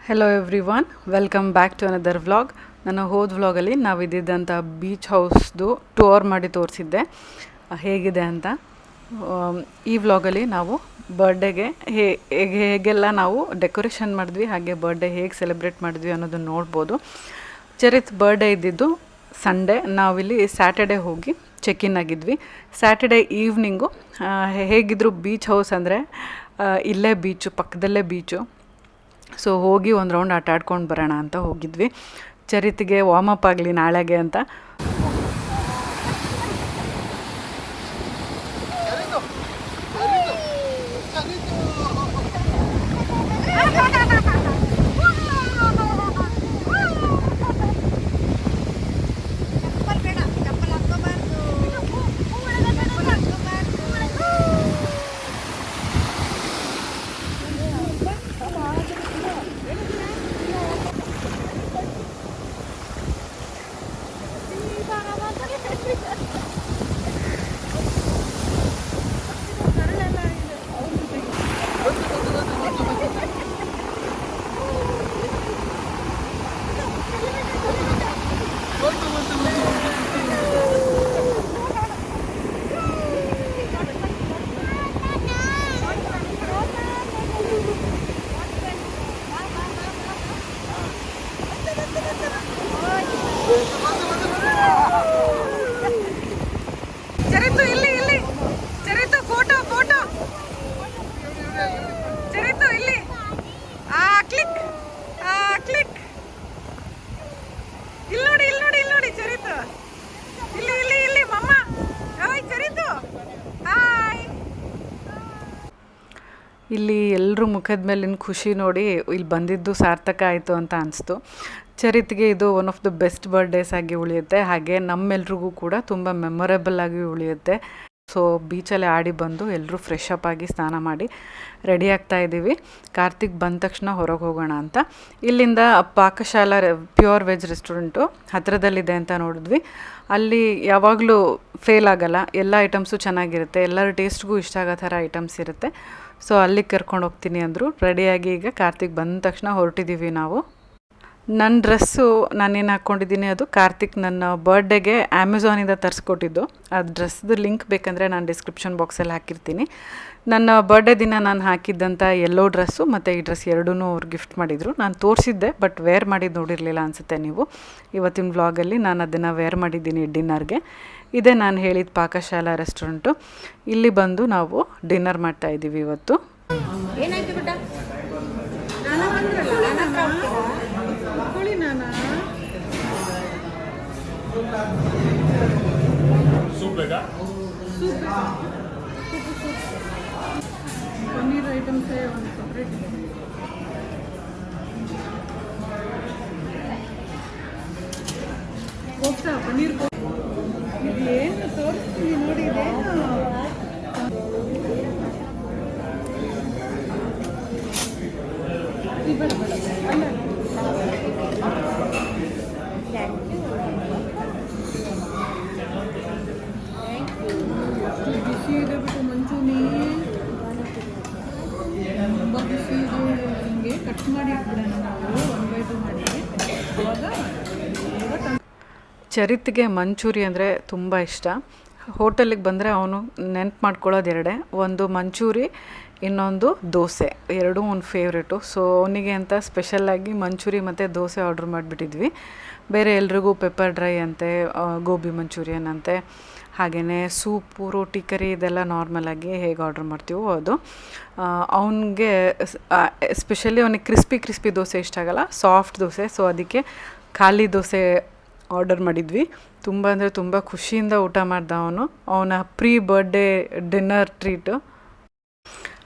Hello everyone, welcome back to another vlog. ನನ್ನ ಹೋದ ವ್ಲಾಗಲ್ಲಿ ನಾವು ಇದ್ದಿದ್ದಂಥ ಬೀಚ್ ಹೌಸ್ದು ಟೂರ್ ಮಾಡಿ ತೋರಿಸಿದ್ದೆ ಹೇಗಿದೆ ಅಂತ. ಈ ವ್ಲಾಗಲ್ಲಿ ನಾವು ಬರ್ಡೇಗೆ ಹೇಗೆಲ್ಲ ನಾವು ಡೆಕೋರೇಷನ್ ಮಾಡಿದ್ವಿ, ಹಾಗೆ ಬರ್ಡೇ ಹೇಗೆ ಸೆಲೆಬ್ರೇಟ್ ಮಾಡಿದ್ವಿ ಅನ್ನೋದನ್ನು ನೋಡ್ಬೋದು. ಚರಿತ್ ಬರ್ಡೇ ಇದ್ದಿದ್ದು ಸಂಡೇ, ನಾವಿಲ್ಲಿ ಸ್ಯಾಟರ್ಡೇ ಹೋಗಿ ಚೆಕ್ ಇನ್ ಆಗಿದ್ವಿ. ಸ್ಯಾಟರ್ಡೇ ಈವ್ನಿಂಗು ಹೇಗಿದ್ರು ಬೀಚ್ ಹೌಸ್ ಅಂದರೆ ಇಲ್ಲೇ ಬೀಚು, ಪಕ್ಕದಲ್ಲೇ ಬೀಚು. ಸೊ ಹೋಗಿ ಒಂದು ರೌಂಡ್ ಆಟ ಆಡ್ಕೊಂಡು ಬರೋಣ ಅಂತ ಹೋಗಿದ್ವಿ. ಚರಿತ್ಗೆ ವಾರ್ಮಪ್ ಆಗಲಿ ನಾಳೆಗೆ ಅಂತ. ಇಲ್ಲಿ ಎಲ್ಲರೂ ಮುಖದ ಮೇಲಿನ ಖುಷಿ ನೋಡಿ ಇಲ್ಲಿ ಬಂದಿದ್ದು ಸಾರ್ಥಕ ಆಯಿತು ಅಂತ ಅನಿಸ್ತು. ಚರಿತ್ಗೆ ಇದು one of the best birthdays ಆಗಿ ಉಳಿಯುತ್ತೆ, ಹಾಗೆ ನಮ್ಮೆಲ್ರಿಗೂ ಕೂಡ ತುಂಬ ಮೆಮೊರೇಬಲ್ ಆಗಿ ಉಳಿಯುತ್ತೆ. ಸೊ ಬೀಚಲ್ಲಿ ಆಡಿ ಬಂದು ಎಲ್ಲರೂ ಫ್ರೆಶ್ ಅಪ್ ಆಗಿ ಸ್ನಾನ ಮಾಡಿ ರೆಡಿ ಆಗ್ತಾ ಇದ್ದೀವಿ. ಕಾರ್ತಿಕ್ ಬಂದ ತಕ್ಷಣ ಹೊರಗೆ ಹೋಗೋಣ ಅಂತ. ಇಲ್ಲಿಂದ ಪಾಕಶಾಲಾ ಪ್ಯೂರ್ ವೆಜ್ ರೆಸ್ಟೋರೆಂಟು ಹತ್ತಿರದಲ್ಲಿದೆ ಅಂತ ನೋಡಿದ್ವಿ. ಅಲ್ಲಿ ಯಾವಾಗಲೂ ಫೇಲ್ ಆಗಲ್ಲ, ಎಲ್ಲ ಐಟಮ್ಸು ಚೆನ್ನಾಗಿರುತ್ತೆ, ಎಲ್ಲರ ಟೇಸ್ಟ್ಗೂ ಇಷ್ಟ ಆಗೋ ಥರ ಐಟಮ್ಸ್ ಇರುತ್ತೆ. ಸೊ ಅಲ್ಲಿಗೆ ಕರ್ಕೊಂಡು ಹೋಗ್ತೀನಿ ಅಂದರು. ರೆಡಿಯಾಗಿ ಈಗ ಕಾರ್ತಿಕ್ ಬಂದ ತಕ್ಷಣ ಹೊರಟಿದ್ದೀವಿ ನಾವು. ನನ್ನ ಡ್ರೆಸ್ಸು ನಾನೇನು ಹಾಕ್ಕೊಂಡಿದ್ದೀನಿ ಅದು ಕಾರ್ತಿಕ್ ನನ್ನ ಬರ್ಡೇಗೆ ಅಮೆಝಾನಿಂದ ತರಿಸ್ಕೊಟ್ಟಿದ್ದು. ಆ ಡ್ರೆಸ್ದು ಲಿಂಕ್ ಬೇಕಂದರೆ ನಾನು ಡಿಸ್ಕ್ರಿಪ್ಷನ್ ಬಾಕ್ಸಲ್ಲಿ ಹಾಕಿರ್ತೀನಿ. ನನ್ನ ಬರ್ಡೇ ದಿನ ನಾನು ಹಾಕಿದ್ದಂಥ ಯೆಲ್ಲೋ ಡ್ರೆಸ್ಸು ಮತ್ತು ಈ ಡ್ರೆಸ್ ಎರಡೂ ಅವ್ರು ಗಿಫ್ಟ್ ಮಾಡಿದರು. ನಾನು ತೋರಿಸಿದ್ದೆ, ಬಟ್ ವೇರ್ ಮಾಡಿದ್ದು ನೋಡಿರಲಿಲ್ಲ ಅನಿಸುತ್ತೆ ನೀವು. ಇವತ್ತಿನ ವ್ಲಾಗಲ್ಲಿ ನಾನು ಅದನ್ನು ವೇರ್ ಮಾಡಿದ್ದೀನಿ ಡಿನ್ನರ್ಗೆ. ಇದೇ ನಾನು ಹೇಳಿದ ಪಾಕಶಾಲಾ ರೆಸ್ಟೋರೆಂಟು. ಇಲ್ಲಿ ಬಂದು ನಾವು ಡಿನ್ನರ್ ಮಾಡ್ತಾಯಿದ್ದೀವಿ ಇವತ್ತು. ಪನ್ನೀರ್ ಐಟಮ್ಸ್ ಒಂದು ಸಪ್ರೇಟ್ ಇದೆ. ಕೋಫ್ತಾ ಪನ್ನೀರ್ ಇದು ಏನು ತೋರಿಸ್ತೀನಿ ನೋಡಿ. ಇದೇನು ಬಿಸಿ ಇದೆ ಬಿಟ್ಟು ಮಂಚೂರಿ ತುಂಬ ಬಿಸಿ ಇದು. ಹಿಂಗೆ ಕಟ್ ಮಾಡಿ ಇಟ್ಬಿಡೋಣ ನಾವು 1/2 ಮಾಡಿ. ಚರಿತ್ಗೆ ಮಂಚೂರಿ ಅಂದರೆ ತುಂಬ ಇಷ್ಟ. ಹೋಟೆಲಿಗೆ ಬಂದರೆ ಅವನು ನೆನ್ಪು ಮಾಡ್ಕೊಳ್ಳೋದು ಎರಡೇ, ಒಂದು ಮಂಚೂರಿ, ಇನ್ನೊಂದು ದೋಸೆ. ಎರಡೂ ಒಂದು ಫೇವ್ರೇಟು. ಸೊ ಅವನಿಗೆ ಅಂತ ಸ್ಪೆಷಲ್ಲಾಗಿ ಮಂಚೂರಿ ಮತ್ತು ದೋಸೆ ಆರ್ಡ್ರ್ ಮಾಡಿಬಿಟ್ಟಿದ್ವಿ. ಬೇರೆ ಎಲ್ರಿಗೂ ಪೆಪ್ಪರ್ ಡ್ರೈ ಅಂತೆ, ಗೋಬಿ ಮಂಚೂರಿಯನ್ ಅಂತೆ, ಹಾಗೆಯೇ ಸೂಪು, ರೋಟಿ, ಕರಿ ಇದೆಲ್ಲ ನಾರ್ಮಲಾಗಿ ಹೇಗೆ ಆರ್ಡ್ರ್ ಮಾಡ್ತೀವೋ ಅದು. ಅವನಿಗೆ ಎಸ್ಪೆಷಲಿ ಅವನಿಗೆ ಕ್ರಿಸ್ಪಿ ದೋಸೆ ಇಷ್ಟ ಆಗಲ್ಲ, ಸಾಫ್ಟ್ ದೋಸೆ. ಸೊ ಅದಕ್ಕೆ ಖಾಲಿ ದೋಸೆ ಆರ್ಡರ್ ಮಾಡಿದ್ವಿ. ತುಂಬ ಅಂದರೆ ತುಂಬ ಖುಷಿಯಿಂದ ಊಟ ಮಾಡ್ದ ಅವನು. ಅವನ pre birthday dinner treat.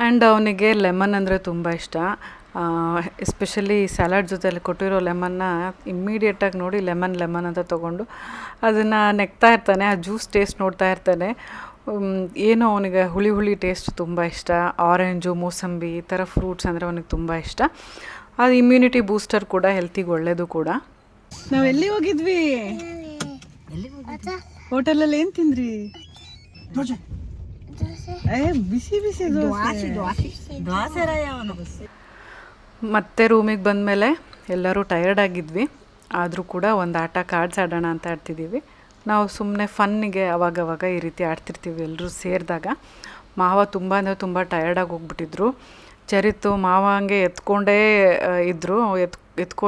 And ಅವನಿಗೆ ಲೆಮನ್ ಅಂದರೆ ತುಂಬ ಇಷ್ಟ. ಎಸ್ಪೆಷಲಿ ಸ್ಯಾಲಡ್ ಜೊತೆಲಿ ಕೊಟ್ಟಿರೋ ಲೆಮನ್ನ ಇಮ್ಮಿಡಿಯೇಟಾಗಿ ನೋಡಿ ಲೆಮನ್ ಅಂತ ತೊಗೊಂಡು ಅದನ್ನು ನೆಕ್ತಾ ಇರ್ತಾನೆ. ಆ ಜ್ಯೂಸ್ ಟೇಸ್ಟ್ ನೋಡ್ತಾ ಇರ್ತಾನೆ. ಏನೋ ಅವನಿಗೆ ಹುಳಿ ಟೇಸ್ಟ್ ತುಂಬ ಇಷ್ಟ. ಆರೆಂಜು, ಮೂಸಂಬಿ ಈ ಥರ ಫ್ರೂಟ್ಸ್ ಅಂದರೆ ಅವನಿಗೆ ತುಂಬ ಇಷ್ಟ. ಅದು ಇಮ್ಯುನಿಟಿ ಬೂಸ್ಟರ್ ಕೂಡ, ಹೆಲ್ತಿಗೆ ಒಳ್ಳೆಯದು ಕೂಡ. ನಾವೆಲ್ಲಿ ಹೋಗಿದ್ವಿ? ಹೋಟೆಲಲ್ಲಿ ಏನು ತಿಂದ್ರಿ? ಬಿಸಿ ಬಿಸಿ ಮತ್ತೆ ರೂಮಿಗೆ ಬಂದಮೇಲೆ ಎಲ್ಲರೂ ಟಯರ್ಡ್ ಆಗಿದ್ವಿ, ಆದರೂ ಕೂಡ ಒಂದು ಆಟ ಕಾರ್ಡ್ಸ್ ಆಡೋಣ ಅಂತ ಆಡ್ತಿದ್ದೀವಿ. ನಾವು ಸುಮ್ಮನೆ ಫನ್ನಿಗೆ ಅವಾಗವಾಗ ಈ ರೀತಿ ಆಡ್ತಿರ್ತೀವಿ ಎಲ್ಲರೂ ಸೇರಿದಾಗ. ಮಾವ ತುಂಬ ಅಂದರೆ ತುಂಬ ಟಯರ್ಡಾಗಿ ಹೋಗ್ಬಿಟ್ಟಿದ್ರು. ಚರಿತು ಮಾವ ಹಂಗೆ ಎತ್ಕೊಂಡೇ ಇದ್ದರು,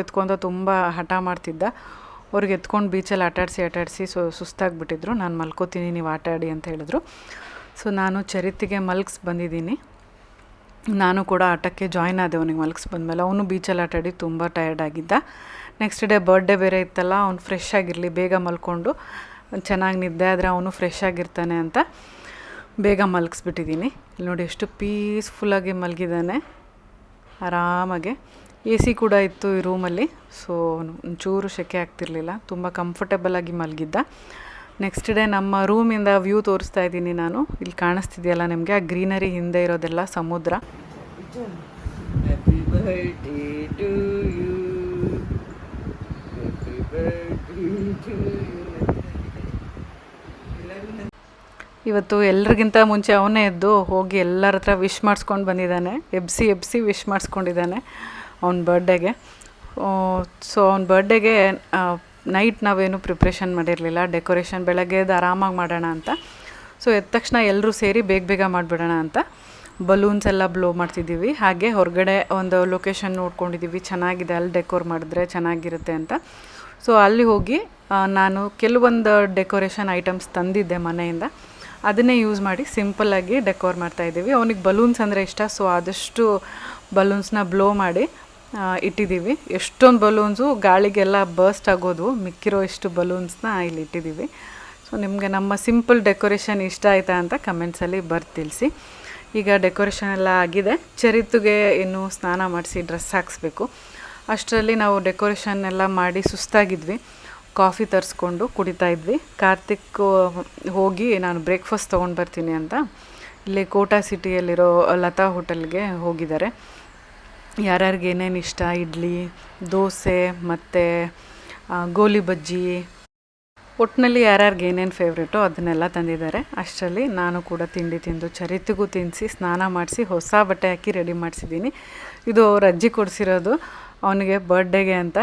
ಎತ್ಕೊಂತ ತುಂಬ ಹಠ ಮಾಡ್ತಿದ್ದ. ಅವ್ರಿಗೆ ಎತ್ಕೊಂಡು ಬೀಚಲ್ಲಿ ಆಟಾಡಿಸಿ ಸುಸ್ತಾಗಿಬಿಟ್ಟಿದ್ರು. ನಾನು ಮಲ್ಕೋತೀನಿ, ನೀವು ಆಟ ಆಡಿ ಅಂತ ಹೇಳಿದ್ರು. ಸೊ ನಾನು ಚರಿತಿಗೆ ಬಂದಿದ್ದೀನಿ. ನಾನು ಕೂಡ ಆಟಕ್ಕೆ ಜಾಯ್ನ್ ಆದೆ ಅವನಿಗೆ ಬಂದಮೇಲೆ. ಅವನು ಬೀಚಲ್ಲಿ ಆಟಾಡಿ ತುಂಬ ಟಯರ್ಡ್ ಆಗಿದ್ದ. ನೆಕ್ಸ್ಟ್ ಡೇ ಬರ್ಡೇ ಬೇರೆ ಇತ್ತಲ್ಲ, ಅವ್ನು ಫ್ರೆಶ್ ಆಗಿರಲಿ, ಬೇಗ ಮಲ್ಕೊಂಡು ಚೆನ್ನಾಗಿ ನಿದ್ದೆ ಆದರೆ ಅವನು ಫ್ರೆಶ್ ಆಗಿರ್ತಾನೆ ಅಂತ ಬೇಗ ಮಲಗಿಸ್ಬಿಟ್ಟಿದ್ದೀನಿ. ಇಲ್ಲಿ ನೋಡಿ ಎಷ್ಟು ಪೀಸ್ಫುಲ್ಲಾಗಿ ಮಲಗಿದ್ದಾನೆ, ಆರಾಮಾಗೆ. ಎ ಸಿ ಕೂಡ ಇತ್ತು ಈ ರೂಮಲ್ಲಿ, ಸೊ ಒಂಚೂರು ಸೆಕೆ ಆಗ್ತಿರ್ಲಿಲ್ಲ, ತುಂಬ ಕಂಫರ್ಟೇಬಲಾಗಿ ಮಲಗಿದ್ದ. ನೆಕ್ಸ್ಟ್ ಡೇ ನಮ್ಮ ರೂಮಿಂದ ವ್ಯೂ ತೋರಿಸ್ತಾ ಇದ್ದೀನಿ ನಾನು. ಇಲ್ಲಿ ಕಾಣಿಸ್ತಿದೆಯಲ್ಲ ನಿಮಗೆ, ಆ ಗ್ರೀನರಿ ಹಿಂದೆ ಇರೋದೆಲ್ಲ ಸಮುದ್ರ. ಇವತ್ತು ಎಲ್ರಿಗಿಂತ ಮುಂಚೆ ಅವನೇ ಎದ್ದು ಹೋಗಿ ಎಲ್ಲರ ಹತ್ರ ವಿಶ್ ಮಾಡಿಸ್ಕೊಂಡು ಬಂದಿದ್ದಾನೆ. ಎಬ್ಸಿ ವಿಶ್ ಮಾಡಿಸ್ಕೊಂಡಿದ್ದಾನೆ ಅವ್ನ ಬರ್ಡೇಗೆ. ಸೊ ಅವ್ನ ಬರ್ಡೇಗೆ ನೈಟ್ ನಾವೇನು ಪ್ರಿಪ್ರೇಷನ್ ಮಾಡಿರಲಿಲ್ಲ, ಡೆಕೋರೇಷನ್ ಬೆಳಗ್ಗೆ ಎದ್ದು ಆರಾಮಾಗಿ ಮಾಡೋಣ ಅಂತ. ಸೊ ಎದ್ದ ತಕ್ಷಣ ಎಲ್ಲರೂ ಸೇರಿ ಬೇಗ ಮಾಡಿಬಿಡೋಣ ಅಂತ ಬಲೂನ್ಸ್ ಎಲ್ಲ ಬ್ಲೋ ಮಾಡ್ತಿದ್ದೀವಿ. ಹಾಗೆ ಹೊರಗಡೆ ಒಂದು ಲೊಕೇಶನ್ ನೋಡ್ಕೊಂಡಿದ್ದೀವಿ, ಚೆನ್ನಾಗಿದೆ, ಅಲ್ಲಿ ಡೆಕೋರ್ ಮಾಡಿದ್ರೆ ಚೆನ್ನಾಗಿರುತ್ತೆ ಅಂತ. ಸೊ ಅಲ್ಲಿ ಹೋಗಿ ನಾನು ಕೆಲವೊಂದು ಡೆಕೋರೇಷನ್ ಐಟಮ್ಸ್ ತಂದಿದ್ದೆ ಮನೆಯಿಂದ, ಅದನ್ನೇ ಯೂಸ್ ಮಾಡಿ ಸಿಂಪಲ್ಲಾಗಿ ಡೆಕೋರ್ ಮಾಡ್ತಾಯಿದ್ದೀವಿ. ಅವನಿಗೆ ಬಲೂನ್ಸ್ ಅಂದರೆ ಇಷ್ಟ, ಸೊ ಆದಷ್ಟು ಬಲೂನ್ಸ್ನ ಬ್ಲೋ ಮಾಡಿ ಇಟ್ಟಿದ್ದೀವಿ. ಎಷ್ಟೊಂದು ಬಲೂನ್ಸು ಗಾಳಿಗೆಲ್ಲ ಬರ್ಸ್ಟ್ ಆಗೋದು, ಮಿಕ್ಕಿರೋ ಇಷ್ಟು ಬಲೂನ್ಸ್ನ ಇಲ್ಲಿ ಇಟ್ಟಿದ್ದೀವಿ. ಸೊ ನಿಮಗೆ ನಮ್ಮ ಸಿಂಪಲ್ ಡೆಕೋರೇಷನ್ ಇಷ್ಟ ಆಯಿತಾ ಅಂತ ಕಮೆಂಟ್ಸಲ್ಲಿ ತಿಳಿಸಿ. ಈಗ ಡೆಕೋರೇಷನ್ ಎಲ್ಲ ಆಗಿದೆ. ಚರಿತ್ಗೆ ಇನ್ನೂ ಸ್ನಾನ ಮಾಡಿಸಿ ಡ್ರೆಸ್ ಹಾಕಿಸ್ಬೇಕು. ಅಷ್ಟರಲ್ಲಿ ನಾವು ಡೆಕೋರೇಷನ್ ಎಲ್ಲ ಮಾಡಿ ಸುಸ್ತಾಗಿದ್ವಿ. ಕಾಫಿ ತರಿಸ್ಕೊಂಡು ಕುಡಿತಾಯಿದ್ವಿ. ಕಾರ್ತಿಕ್ ಹೋಗಿ ನಾನು ಬ್ರೇಕ್ಫಾಸ್ಟ್ ತೊಗೊಂಡು ಬರ್ತೀನಿ ಅಂತ ಇಲ್ಲಿ ಕೋಟಾ ಸಿಟಿಯಲ್ಲಿರೋ ಲತಾ ಹೋಟೆಲ್ಗೆ ಹೋಗಿದ್ದಾರೆ. ಯಾರ್ಯಾರಿಗೆ ಏನೇನು ಇಷ್ಟ, ಇಡ್ಲಿ, ದೋಸೆ ಮತ್ತು ಗೋಲಿ ಬಜ್ಜಿ, ಒಟ್ಟಿನಲ್ಲಿ ಯಾರ್ಯಾರಿಗೆ ಏನೇನು ಫೇವ್ರೇಟೋ ಅದನ್ನೆಲ್ಲ ತಂದಿದ್ದಾರೆ. ಅಷ್ಟರಲ್ಲಿ ನಾನು ಕೂಡ ತಿಂಡಿ ತಿಂದು ಚರಿತಿಗೂ ತಿನ್ನಿಸಿ ಸ್ನಾನ ಮಾಡಿಸಿ ಹೊಸ ಬಟ್ಟೆ ಹಾಕಿ ರೆಡಿ ಮಾಡಿಸಿದ್ದೀನಿ. ಇದು ಅವ್ರ ಅಜ್ಜಿ ಕೊಡಿಸಿರೋದು ಅವನಿಗೆ ಬರ್ಡೇಗೆ ಅಂತ.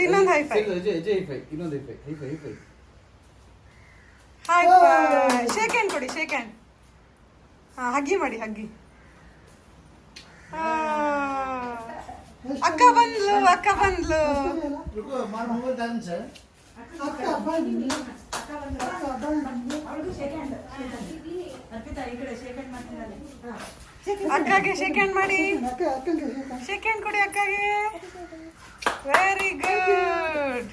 ಇನ್ನೊಂದು ಹೈ ಫೈ, ಶೇಕ್ ಹ್ಯಾಂಡ್ ಕೊಡಿ, ಶೇಕ್ ಹ್ಯಾಂಡ್. ಹಗ್ಗಿ ಮಾಡಿ, ಹಗ್ಗಿ. ಅಕ್ಕ ಬಂದ್ಲು. ಅಕ್ಕಗೆ ಶೇಕ್ ಹ್ಯಾಂಡ್ ಮಾಡಿ, ಶೇಕ್ ಹ್ಯಾಂಡ್ ಕೊಡಿ ಅಕ್ಕಗೆ. Very good.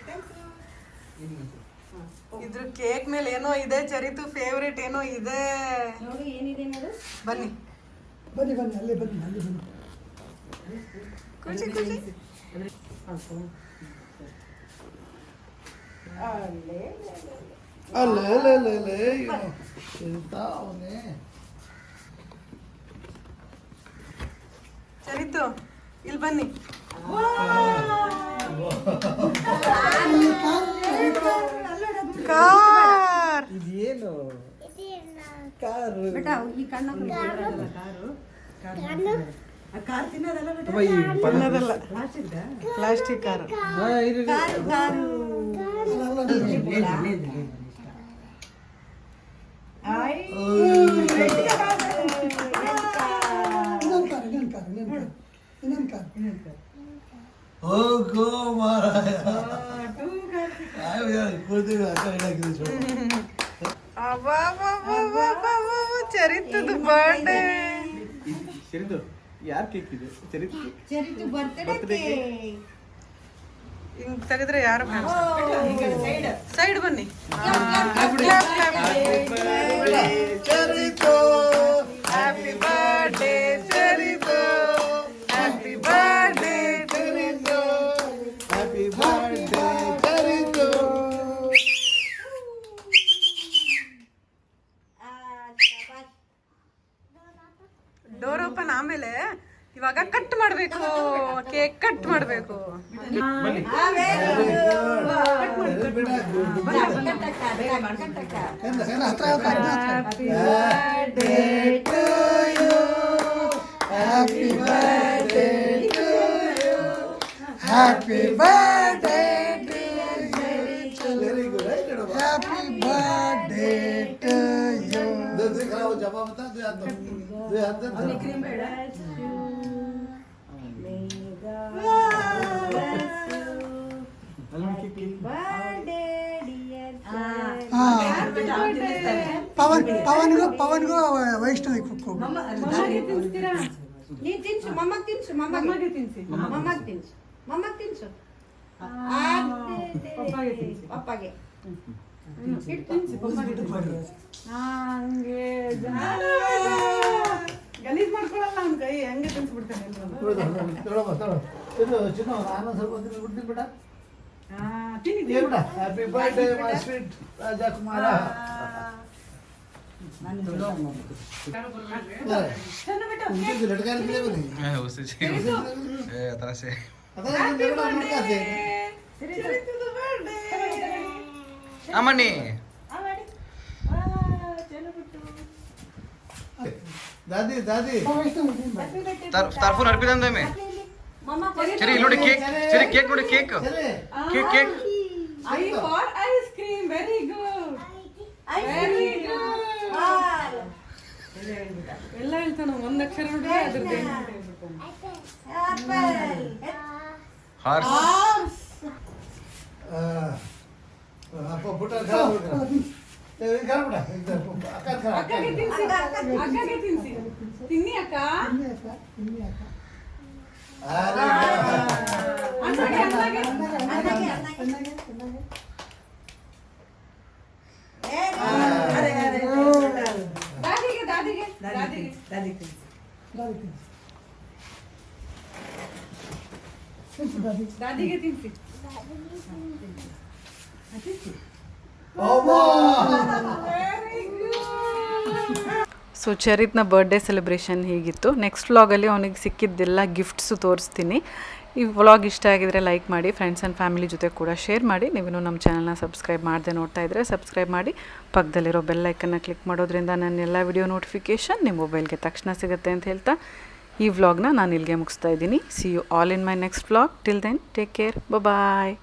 ಇದ್ರ ಕೇಕ್ ಮೇಲೆ ಏನೋ ಇದೆ, ಚರಿತು ಫೇವ್ರೇಟ್ ಏನೋ ಇದೆ. ಬನ್ನಿ ಅಲ್ಲೇ ಬನ್ನಿ. ಖುಷಿ ಚರಿತು ಇಲ್ಲಿ ಬನ್ನಿ. ಕಾರ್ ಇದೇನು? ಕಾರು ಕಾರ್ ತಿನ್ನೋದಲ್ಲ, ಪ್ಲಾಸ್ಟಿಕ್ ಕಾರು. ಚರಿತದ ಬರ್ಡೇ. ಯಾರ್ ಕೇಕ್ ಇದೆ? ಚರಿತು ಬರ್ತ್ಡೇ. ಹಿಂಗ್ ತೆಗೆದ್ರೆ ಯಾರು ಸೈಡ್ ಬನ್ನಿ. ಚರಿತು ಹ್ಯಾಪಿ ಬರ್ಡೇ ಚರಿತು, ಇವಾಗ ಕಟ್ ಮಾಡಬೇಕು, ಕೇಕ್ ಕಟ್ ಮಾಡಬೇಕು. Happy birthday to you. Very good. Happy birthday to you. दिखाओ जमा बता दे हाथ दे हाथ दे क्रीम बेड़ा पवन को वैष्णवी को ನೀ ತಿನ್ಸು ಮಮ್ಮಗ್ ತಿನ್ಸು ಮಮ್ಮಗೆ ತಿನ್ಸಿ ಮಮ್ಮಗ್ ತಿನ್ಸು ಪಪ್ಪಾಗೆ ಗಲೀಜ್ ಮಾಡ್ಕೊಳಲ್ಲ ಅವ್ನ ಕೈ ಹಂಗೆ ತಿನ್ಸ್ಬಿಡ್ತಾನೆ. ಹ್ಯಾಪಿ ಬರ್ತ್ಡೇ ಮೈ ಸ್ವೀಟ್ ರಾಜಕುಮಾರ. लटका उससे तरह से अमनी दादी दादी तारफून अर्पित अंदर में चलिए लोटे केक चलिए cake Lotay cake cake cake I for ice cream. Very good. Very good. ಎಲ್ಲ ಹೇಳ್ತಾನ ಒಂದ್ ಅಕ್ಷರ ನೋಡಿದ್ರೆ ಅದ್ರದ್ದು हॉर्स आपको बुटा खा ಅಕ್ಕಗೆ ತಿನ್ಸಿ ತಿನ್ನಿ ಅಕ್ಕ. ದಾದಿಗೆ ತಿನ್ಸಿ. ಸೊ ಚರಿತ್ನ ಬರ್ಡೇ ಸೆಲೆಬ್ರೇಷನ್ ಹೀಗಿತ್ತು. ನೆಕ್ಸ್ಟ್ ವ್ಲಾಗಲ್ಲಿ ಅವನಿಗೆ ಸಿಕ್ಕಿದ್ದೆಲ್ಲ ಗಿಫ್ಟ್ಸು ತೋರಿಸ್ತೀನಿ. ಈ ವ್ಲಾಗ್ ಇಷ್ಟ ಆಗಿದರೆ ಲೈಕ್ ಮಾಡಿ, ಫ್ರೆಂಡ್ಸ್ ಆ್ಯಂಡ್ ಫ್ಯಾಮಿಲಿ ಜೊತೆ ಕೂಡ ಶೇರ್ ಮಾಡಿ. ನೀವೇನು ನಮ್ಮ ಚಾನಲ್ನ ಸಬ್ಸ್ಕ್ರೈಬ್ ಮಾಡದೆ ನೋಡ್ತಾ ಇದ್ದರೆ ಸಬ್ಸ್ಕ್ರೈಬ್ ಮಾಡಿ, ಪಕ್ಕದಲ್ಲಿರೋ ಬೆಲ್ ಐಕನ್ನ ಕ್ಲಿಕ್ ಮಾಡೋದ್ರಿಂದ ನನ್ನ ಎಲ್ಲ ವಿಡಿಯೋ ನೋಟಿಫಿಕೇಷನ್ ನಿಮ್ಮ ಮೊಬೈಲ್ಗೆ ತಕ್ಷಣ ಸಿಗುತ್ತೆ ಅಂತ ಹೇಳ್ತಾ ಈ ವ್ಲಾಗ್ನ ನಾನು ಇಲ್ಲಿಗೆ ಮುಗಿಸ್ತಾ ಇದ್ದೀನಿ. See you all in my next vlog. Till then take care, bye.